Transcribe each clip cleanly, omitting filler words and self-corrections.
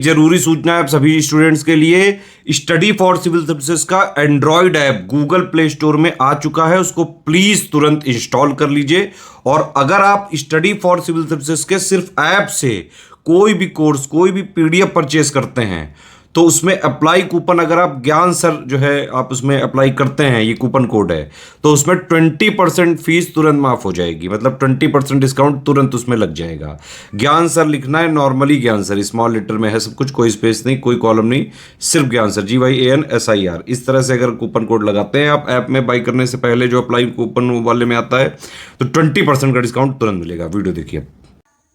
जरूरी सूचना है आप सभी स्टूडेंट्स के लिए। स्टडी फॉर सिविल सर्विसेज का Android app Google play store में आ चुका है, उसको प्लीज तुरंत इंस्टॉल कर लीजिए। और अगर आप स्टडी फॉर सिविल सर्विसेज के सिर्फ ऐप से कोई भी कोर्स, कोई भी पीडीएफ परचेस करते हैं तो उसमें अप्लाई कूपन, अगर आप ज्ञान सर जो है आप उसमें अप्लाई करते हैं, ये कूपन कोड है, तो उसमें 20% फीस तुरंत माफ हो जाएगी। मतलब 20% डिस्काउंट तुरंत उसमें लग जाएगा। ज्ञान सर लिखना है, नॉर्मली ज्ञान सर, स्मॉल लेटर में है सब कुछ, कोई स्पेस नहीं, कोई कॉलम नहीं, सिर्फ ज्ञान सर, GYANSIR। इस तरह से अगर कूपन कोड लगाते हैं आप ऐप में बाई करने से पहले, जो अप्लाई कूपन वाले में आता है, तो 20% का डिस्काउंट तुरंत मिलेगा। वीडियो देखिए।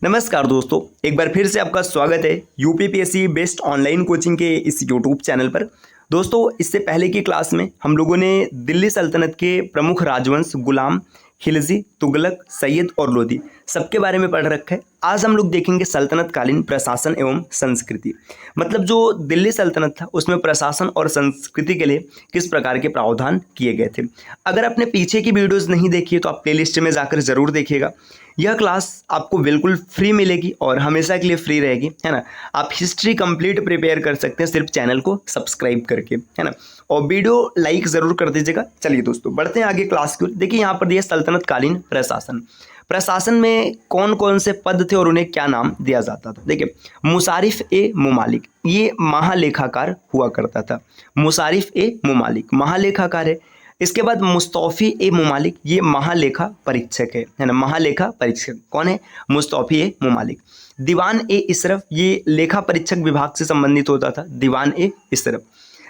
नमस्कार दोस्तों, एक बार फिर से आपका स्वागत है यूपीपीएससी बेस्ट ऑनलाइन कोचिंग के इस यूट्यूब चैनल पर। दोस्तों, इससे पहले की क्लास में हम लोगों ने दिल्ली सल्तनत के प्रमुख राजवंश गुलाम, खिलजी, तुगलक, सैयद और लोधी सबके बारे में पढ़ रखा है। आज हम लोग देखेंगे सल्तनत कालीन प्रशासन एवं संस्कृति। मतलब जो दिल्ली सल्तनत था उसमें प्रशासन और संस्कृति के लिए किस प्रकार के प्रावधान किए गए थे। अगर आपने पीछे की वीडियोस नहीं देखी है तो आप प्लेलिस्ट में जाकर जरूर देखिएगा। यह क्लास आपको बिल्कुल फ्री मिलेगी और हमेशा के लिए फ्री रहेगी, है ना। आप हिस्ट्री कंप्लीट प्रिपेयर कर सकते हैं सिर्फ चैनल को सब्सक्राइब करके, है ना। और वीडियो लाइक ज़रूर कर दीजिएगा। चलिए दोस्तों, बढ़ते हैं आगे क्लास की ओर। देखिए यहाँ पर दिया सल्तनत कालीन प्रशासन। प्रशासन में कौन कौन से पद थे और उन्हें क्या नाम दिया जाता था। देखिए, मुसारिफ ए मुमालिक ये महालेखाकार हुआ करता था। मुसारिफ ए मुमालिक महालेखाकार है। इसके बाद मुस्तौफी ए मुमालिक ये महालेखा परीक्षक है ना। महालेखा परीक्षक कौन है? मुस्तौफी ए मुमालिक। दीवान ए इसरफ ये लेखा परीक्षक विभाग से संबंधित होता था। दीवान ए इसरफ।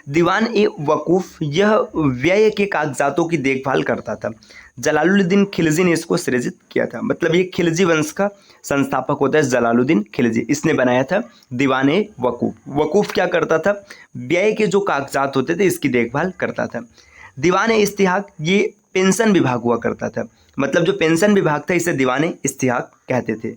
दीवान ए वकूफ यह व्यय के कागजातों की देखभाल करता था। जलालुद्दीन खिलजी ने इसको सृजित किया था। मतलब ये खिलजी वंश का संस्थापक होता है जलालुद्दीन खिलजी, इसने बनाया था दीवान ए वकूफ। वकूफ क्या करता था? व्यय के जो कागजात होते थे इसकी देखभाल करता था। दीवान ए इस्तिहाक ये पेंशन विभाग हुआ करता था। मतलब जो पेंशन विभाग था इसे दीवान ए इस्तिहाक कहते थे।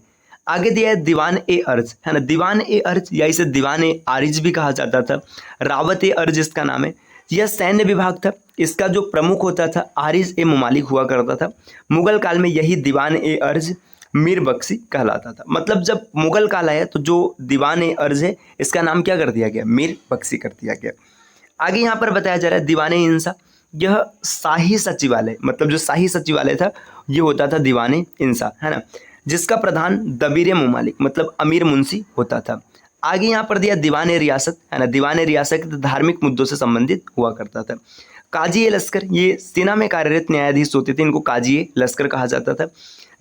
आगे दिया है दीवान ए अर्ज, है ना। दीवान ए अर्ज या इसे दीवान ए आरिज भी कहा जाता था। रावत ए अर्ज इसका नाम है। यह सैन्य विभाग था। इसका जो प्रमुख होता था आरिज ए मुमालिक हुआ करता था। मुगल काल में यही दीवान ए अर्ज मीर बख्शी कहलाता था। मतलब जब मुगल काल आया तो जो दीवान ए अर्ज है इसका नाम क्या कर दिया गया? मीर बख्शी कर दिया गया। आगे यहाँ पर बताया जा रहा है दीवान ए इंसा यह शाही सचिवालय, मतलब जो शाही सचिवालय था ये होता था दीवान ए इंसा, है ना, जिसका प्रधान दबीर मुमालिक मतलब अमीर मुंशी होता था। आगे यहाँ पर दिया दीवान ए रियासत, है ना। दीवान ए रियासत धार्मिक मुद्दों से संबंधित हुआ करता था। काजी ए लश्कर ये सेना में कार्यरत न्यायाधीश होते थे, इनको काजी ए लश्कर कहा जाता था।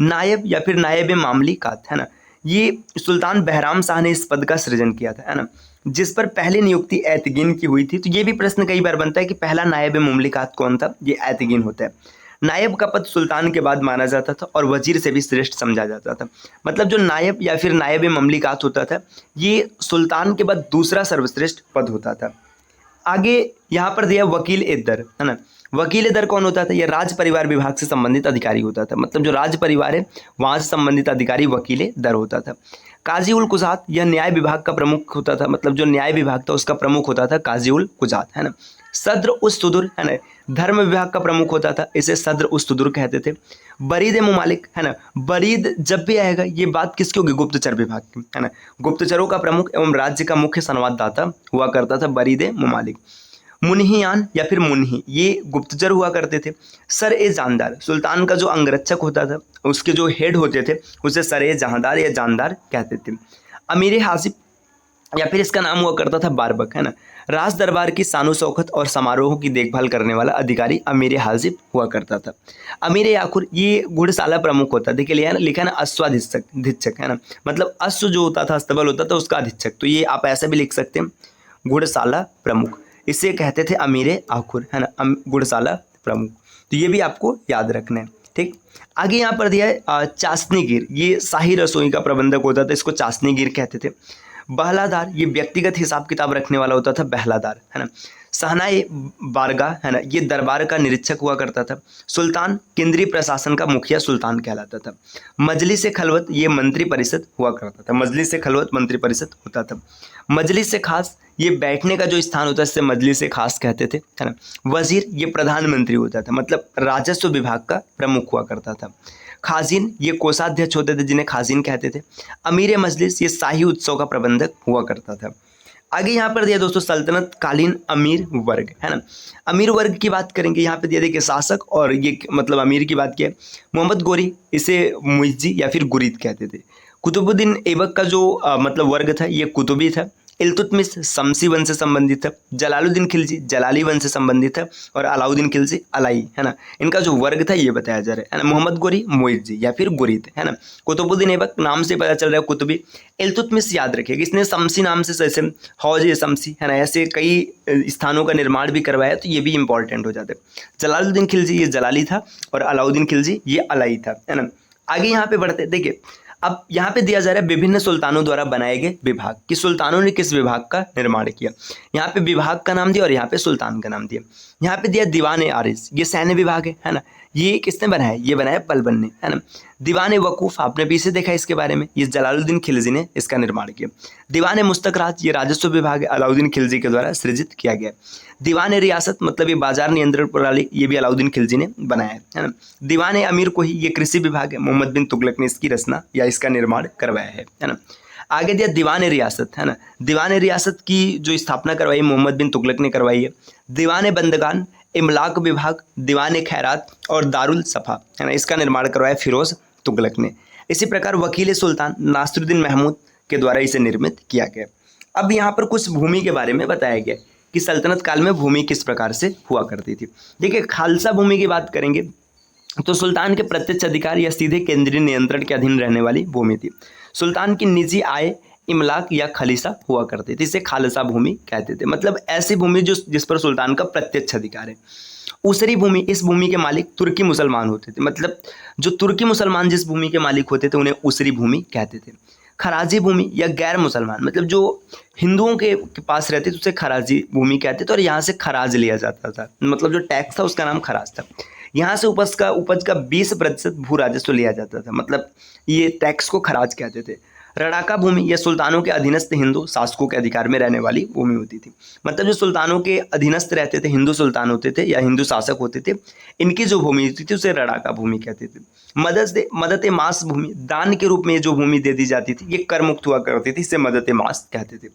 नायब या फिर नायब मामलिकात, है ना, ये सुल्तान बहराम शाह ने इस पद का सृजन किया था, है ना, जिस पर पहली नियुक्ति ऐतगीन की हुई थी। तो ये भी प्रश्न कई बार बनता है कि पहला नायब मुमलिकात कौन था? ये ऐतगीन होता है। नायब का पद सुल्तान के बाद माना जाता था और वजीर से भी श्रेष्ठ समझा जाता था। मतलब जो नायब या फिर नायब ममलिकात होता था ये सुल्तान के बाद दूसरा सर्वश्रेष्ठ पद होता था। आगे यहाँ पर दिया वकील ए दर, है ना। वकील ए दर कौन होता था? यह राज परिवार विभाग से संबंधित अधिकारी होता था। मतलब जो राज परिवार है वहाँ से संबंधित अधिकारी वकील ए दर होता था। काजी उल कुजात यह न्याय विभाग का प्रमुख होता था। मतलब जो न्याय विभाग था उसका प्रमुख होता था काजी उल कुजात, है ना। सद्र उस सुदुर, है ना, धर्म विभाग का प्रमुख होता था, इसे सद्र उस सुदुर कहते थे। बरीद ए मुमालिक, है ना। बरीद जब भी आएगा ये बात किसकी होगी? गुप्तचर विभाग की, है ना। गुप्तचरों का प्रमुख एवं राज्य का मुख्य संवाददाता हुआ करता था बरीद ए मुमालिक। मुन्हियान या फिर मुन्ही ये गुप्तचर हुआ करते थे। सर ए जानदार सुल्तान का जो अंगरक्षक होता था उसके जो हेड होते थे उसे सर ए जहांदार या जानदार कहते थे। अमीर हाजिब या फिर इसका नाम हुआ करता था बारबक, है ना। राज दरबार की शानो शौकत और समारोहों की देखभाल करने वाला अधिकारी अमीर हाजिब हुआ करता था। अमीर याकुर ये घुड़शाला प्रमुख होता। देखिए लिखा है ना अश्वाधीक्षक, धीक्षक, है ना। मतलब अश्व जो होता था, अस्तबल होता था उसका अधीक्षक। तो ये आप ऐसे भी लिख सकते हैं घुड़शाला प्रमुख, इसे कहते थे अमीर आखुर, है ना, घुड़शाला प्रमुख। तो ये भी आपको याद रखना है, ठीक। आगे यहाँ पर दिया है चाशनीगीर ये शाही रसोई का प्रबंधक होता था, इसको चाशनीगीर कहते थे। बहलादार ये व्यक्तिगत हिसाब किताब रखने वाला होता था, बहलादार, है ना। सहनाए बारगाह, है ना, ये दरबार का निरीक्षक हुआ करता था। सुल्तान केंद्रीय प्रशासन का मुखिया सुल्तान कहलाता था। मजलिस से खलवत ये मंत्री परिषद हुआ करता था। मजलिस से खलवत मंत्री परिषद होता था। मजलिस से खास ये बैठने का जो स्थान होता है इससे मजलिस से खास कहते थे, है ना। वजीर ये प्रधानमंत्री होता था। मतलब राजस्व विभाग का प्रमुख हुआ करता था। खाजिन ये कोषाध्यक्ष होते थे जिन्हें खाजिन कहते थे। अमीर मजलिस ये शाही उत्सव का प्रबंधक हुआ करता था। आगे यहाँ पर दिया दोस्तों सल्तनत कालीन अमीर वर्ग, है ना। अमीर वर्ग की बात करेंगे, यहाँ पे दिया देखिए शासक, और ये मतलब अमीर की बात किया मोहम्मद गोरी, इसे मुइज्जी या फिर गुरीद कहते थे। कुतुबुद्दीन ऐबक का जो मतलब वर्ग था ये कुतुबी था। इल्तुतमिश शमसी वंश से संबंधित था। जलालुद्दीन खिलजी जलाली वंश से संबंधित है, और अलाउद्दीन खिलजी अलाई, है ना। इनका जो वर्ग था ये बताया जा रहा है ना। मोहम्मद गोरी मुइज्जी या फिर गुरीद, है ना। कुतुबुद्दीन ऐबक नाम से पता चल रहा है कुतुबी। इल्तुतमिश याद रखिएगा, इसने शमसी नाम से जैसे हौज शमसी, है ना, ऐसे कई स्थानों का निर्माण भी करवाया, तो ये भी इंपॉर्टेंट हो जाता है। जलालुद्दीन खिलजी ये जलाली था, और अलाउद्दीन खिलजी ये अलाई था, है ना। आगे यहाँ पे बढ़ते देखिए, अब यहाँ पे दिया जा रहा है विभिन्न सुल्तानों द्वारा बनाए गए विभाग, कि सुल्तानों ने किस विभाग का निर्माण किया। यहाँ पे विभाग का नाम दिया और यहाँ पे सुल्तान का नाम दिया। यहाँ पे दिया दीवान ए आरिस, ये सैन्य विभाग है ना। ये किसने बनाया, ये बनाया बलबन ने, है ना। दीवान ए वकूफ़ आपने पीछे देखा इसके बारे में, ये जलालुद्दीन खिलजी ने इसका निर्माण किया। दीवान ए मुस्तकरात ये राजस्व विभाग है, अलाउद्दीन खिलजी के द्वारा सृजित किया गया। दीवान ए रियासत मतलब ये बाजार नियंत्रण प्रणाली, ये भी अलाउद्दीन खिलजी ने बनाया है ना। दीवान ए अमीर कोही ये कृषि विभाग है, मोहम्मद बिन तुगलक ने इसकी रचना या इसका निर्माण करवाया है ना। आगे दिया दीवान ए रियासत, है ना। दीवान ए रियासत की जो स्थापना करवाई मोहम्मद बिन तुगलक ने करवाई है। दीवान ए बंदगान, इमलाक विभाग, दीवान ए खैरात और दारुल सफ़ा, है ना, इसका निर्माण करवाया फिरोज तुगलक ने। इसी प्रकार वकील सुल्तान नासिरुद्दीन महमूद के द्वारा इसे निर्मित किया गया। अब यहाँ पर कुछ भूमि के बारे में बताया गया कि सल्तनत काल में भूमि किस प्रकार से हुआ करती थी। देखिए खालसा भूमि की बात करेंगे तो सुल्तान के प्रत्यक्ष अधिकार या सीधे केंद्रीय नियंत्रण के अधीन रहने वाली भूमि थी। सुल्तान की निजी आय इमलाक या खलीसा हुआ करती थी, इसे खालसा भूमि कहते थे। मतलब ऐसी भूमि जिस पर सुल्तान का प्रत्यक्ष अधिकार है। उसरी भूमि, इस भूमि के मालिक तुर्की मुसलमान होते थे। मतलब जो तुर्की मुसलमान जिस भूमि के मालिक होते थे उन्हें उसरी भूमि कहते थे। खराजी भूमि या गैर मुसलमान, मतलब जो हिंदुओं के पास रहते थे उसे खराजी भूमि कहते थे, और यहाँ से खराज लिया जाता था। मतलब जो टैक्स था उसका नाम खराज था। यहाँ से उपज का 20% भू राजस्व लिया जाता था। मतलब ये टैक्स को खराज कहते थे। रड़ाका भूमि यह सुल्तानों के अधीनस्थ हिंदू शासकों के अधिकार में रहने वाली भूमि होती थी। मतलब जो सुल्तानों के अधीनस्थ रहते थे, हिंदू सुल्तान होते थे या हिंदू शासक होते थे, इनकी जो भूमि होती थी उसे रड़ाका भूमि कहते थे। मदद ए मास भूमि, दान के रूप में जो भूमि दे दी जाती थी ये कर मुक्त हुआ करती थी, इसे मदद ए मास कहते थे।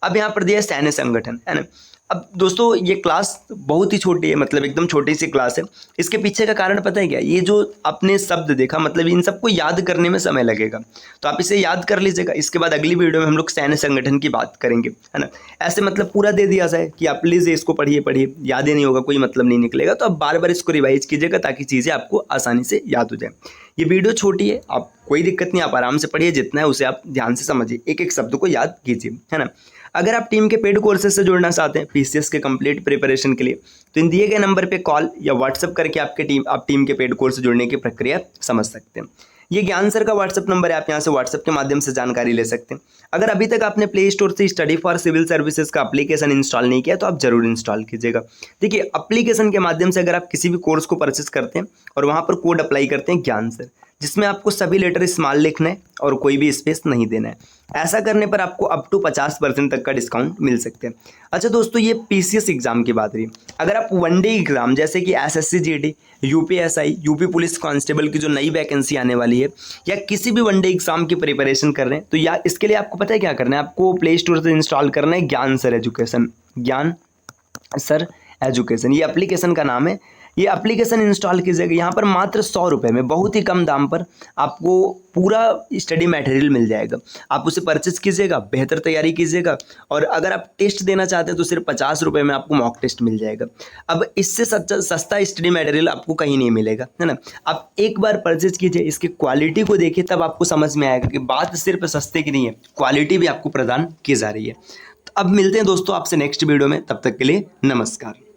अब यहाँ पर दिया सैन्य संगठन, है ना। अब दोस्तों ये क्लास बहुत ही छोटी है, मतलब एकदम छोटी सी क्लास है। इसके पीछे का कारण पता है क्या, ये जो आपने शब्द देखा, मतलब इन सबको याद करने में समय लगेगा, तो आप इसे याद कर लीजिएगा। इसके बाद अगली वीडियो में हम लोग सैन्य संगठन की बात करेंगे, है ना। ऐसे मतलब पूरा दे दिया जाए कि आप प्लीज़ इसको पढ़िए, याद ही नहीं होगा, कोई मतलब नहीं निकलेगा, तो आप बार बार इसको रिवाइज कीजिएगा ताकि चीज़ें आपको आसानी से याद हो जाए। ये वीडियो छोटी है, आप कोई दिक्कत नहीं, आप आराम से पढ़िए, जितना है उसे आप ध्यान से समझिए, एक एक शब्द को याद कीजिए, है ना। अगर आप टीम के पेड कोर्सेज से जुड़ना चाहते हैं पीसीएस के कंप्लीट प्रिपरेशन के लिए, तो इन दिए गए नंबर पे कॉल या व्हाट्सअप करके आप टीम के पेड कोर्स से जुड़ने की प्रक्रिया समझ सकते हैं। ये ज्ञान सर का व्हाट्सअप नंबर है, आप यहाँ से व्हाट्सअप के माध्यम से जानकारी ले सकते हैं। अगर अभी तक आपने प्ले स्टोर से स्टडी फॉर सिविल सर्विसेज का एप्लीकेशन इंस्टॉल नहीं किया तो आप जरूर इंस्टॉल कीजिएगा। देखिए एप्लीकेशन के माध्यम से अगर आप किसी भी कोर्स को परचेस करते हैं और वहाँ पर कोड अप्लाई करते हैं ज्ञान सर, जिसमें आपको सभी लेटर स्मॉल लिखना है और कोई भी स्पेस नहीं देना है। ऐसा करने पर आपको अप टू 50% तक का डिस्काउंट मिल सकते हैं। अच्छा दोस्तों, ये पीसीएस एग्जाम की बात रही। अगर आप वनडे एग्जाम जैसे कि SSC GD, UPSI, UP police constable की जो नई वैकेंसी आने वाली है, या किसी भी वनडे एग्जाम की प्रिपरेशन कर रहे हैं, तो या इसके लिए आपको पता है क्या करना है, आपको प्ले स्टोर से इंस्टॉल करना है ज्ञान सर एजुकेशन। ज्ञान सर एजुकेशन ये एप्लीकेशन का नाम है। ये एप्लीकेशन इंस्टॉल कीजिएगा। यहाँ पर मात्र 100 रुपये में बहुत ही कम दाम पर आपको पूरा स्टडी मटेरियल मिल जाएगा। आप उसे परचेस कीजिएगा, बेहतर तैयारी कीजिएगा, और अगर आप टेस्ट देना चाहते हैं तो सिर्फ 50 रुपये में आपको मॉक टेस्ट मिल जाएगा। अब इससे सस्ता स्टडी मटेरियल आपको कहीं नहीं मिलेगा, है ना। आप एक बार परचेज कीजिए, इसकी क्वालिटी को देखिए, तब आपको समझ में आएगा कि बात सिर्फ सस्ते की नहीं है, क्वालिटी भी आपको प्रदान की जा रही है। तो अब मिलते हैं दोस्तों आपसे नेक्स्ट वीडियो में, तब तक के लिए नमस्कार।